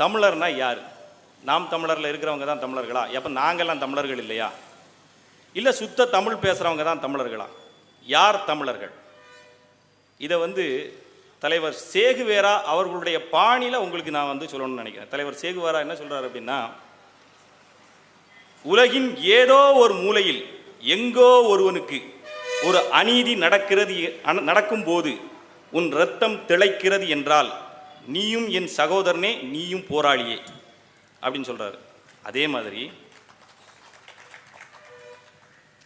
தமிழர்னா யார்? நாம் தமிழரில் இருக்கிறவங்க தான் தமிழர்களா? எப்போ நாங்கள்லாம் தமிழர்கள் இல்லையா? இல்லை சுத்த தமிழ் பேசுகிறவங்க தான் தமிழர்களா? யார் தமிழர்கள்? இதை தலைவர் சேகுவேரா அவர்களுடைய பாணியில் உங்களுக்கு நான் சொல்லணும்னு நினைக்கிறேன். தலைவர் சேகுவேரா என்ன சொல்கிறார் அப்படின்னா, உலகின் ஏதோ ஒரு மூலையில் எங்கோ ஒருவனுக்கு ஒரு அநீதி நடக்கும்போது உன் இரத்தம் திளைக்கிறது என்றால் நீயும் என் சகோதரனே, நீயும் போராளியே அப்படின்னு சொல்றாரு. அதே மாதிரி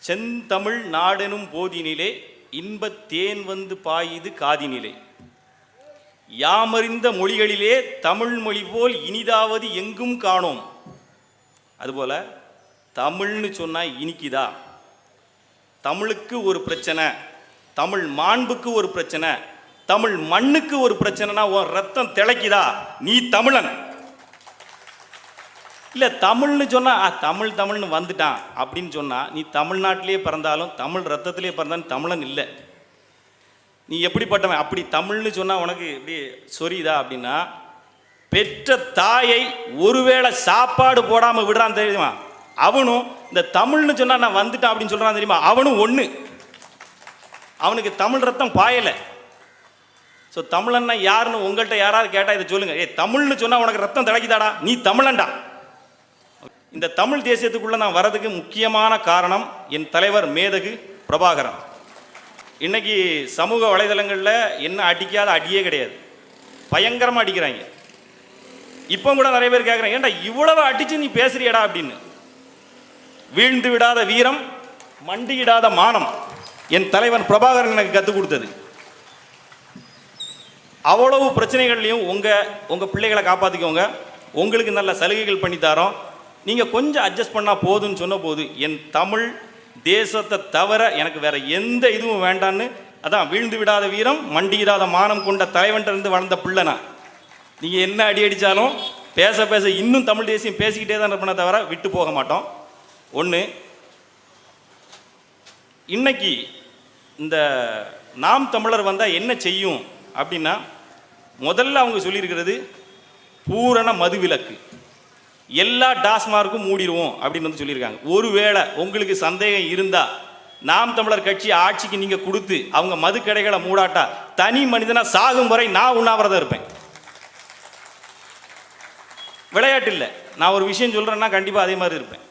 செந்தமிழ் நாடெனும் போதினிலே இன்பத் தேன் பாயுது காதினிலே, யாமறிந்த மொழிகளிலே தமிழ் மொழி போல் இனிதாவது எங்கும் காணோம். அதுபோல தமிழ்னு சொன்னா இனிக்குதா? தமிழுக்கு ஒரு பிரச்சனை, தமிழ் மாண்புக்கு ஒரு பிரச்சனை, தமிழ் மண்ணுக்கு ஒரு பிரச்சனைனா உன் ரத்தம் திளைக்குதா? நீ தமிழன் இல்லை. தமிழ்னு சொன்னா தமிழ் தமிழ்னு வந்துட்டான் அப்படின்னு சொன்னா நீ தமிழ்நாட்டிலே பிறந்தாலும் தமிழ் ரத்தத்திலே பிறந்தாலும் தமிழன் இல்லை. நீ எப்படிப்பட்டவன்? அப்படி தமிழ்னு சொன்னா உனக்கு இப்படி சொரியுதா அப்படின்னா, பெற்ற தாயை ஒருவேளை சாப்பாடு போடாமல் விடுறான் தெரியுமா? அவனும் இந்த தமிழ்னு சொன்னா நான் வந்துட்டான் அப்படின்னு சொல்றான் தெரியுமா? அவனும் ஒன்று, அவனுக்கு தமிழ் ரத்தம் பாயலை. ஸோ தமிழன்னா யாருன்னு உங்கள்கிட்ட யாராவது கேட்டால் இதை சொல்லுங்க. தமிழ்னு சொன்னா உனக்கு ரத்தம் திளைக்குதாடா, நீ தமிழன்டா. இந்த தமிழ் தேசியத்துக்குள்ள நான் வரதுக்கு முக்கியமான காரணம் என் தலைவர் மேதகு பிரபாகரன். இன்னைக்கு சமூக வலைதளங்களில் என்ன அடிக்காத அடியே கிடையாது, பயங்கரமாக அடிக்கிறாங்க. இப்போ கூட நிறைய பேர் கேட்குறாங்க, ஏன்டா இவ்வளவு அடிச்சு நீ பேசுறியடா அப்படின்னு. வீழ்ந்து விடாத வீரம், மண்டியிடாத மானம் என் தலைவர் பிரபாகரன் எனக்கு கற்றுக் கொடுத்தது. அவ்வளவு பிரச்சனைகள்லையும் உங்கள் பிள்ளைகளை காப்பாற்றிக்கோங்க, உங்களுக்கு நல்ல சலுகைகள் பண்ணித்தாரோம், நீங்கள் கொஞ்சம் அட்ஜஸ்ட் பண்ணால் போதுன்னு சொன்ன போது என் தமிழ் தேசத்தை தவிர எனக்கு வேற எந்த இதுவும் வேண்டான்னு, அதான் வீழ்ந்து விடாத வீரம் மண்டியிடாத மானம் கொண்ட தலைவன்ட்டு வளர்ந்த பிள்ளைனா. நீங்கள் என்ன அடி அடித்தாலும் பேச பேச இன்னும் தமிழ் தேசியம் பேசிக்கிட்டே தான் இருப்பேனே தவிர விட்டு போக மாட்டோம். ஒன்று, இன்னைக்கு இந்த நாம் தமிழர் வந்தால் என்ன செய்யும் அப்படின்னா, முதல்ல அவங்க சொல்லியிருக்கிறது பூரண மதுவிலக்கு, எல்லா டாஸ்மார்க்கும் மூடிடுவோம் அப்படின்னு சொல்லியிருக்காங்க. ஒருவேளை உங்களுக்கு சந்தேகம் இருந்தால், நாம் தமிழர் கட்சி ஆட்சிக்கு நீங்கள் கொடுத்து அவங்க மது கடைகளை மூடாட்டா தனி மனிதனாக சாகும் வரை நான் உண்ணாவிரதம் இருப்பேன். விளையாட்டு இல்லை, நான் ஒரு விஷயம் சொல்கிறேன்னா கண்டிப்பாக அதே மாதிரி இருப்பேன்.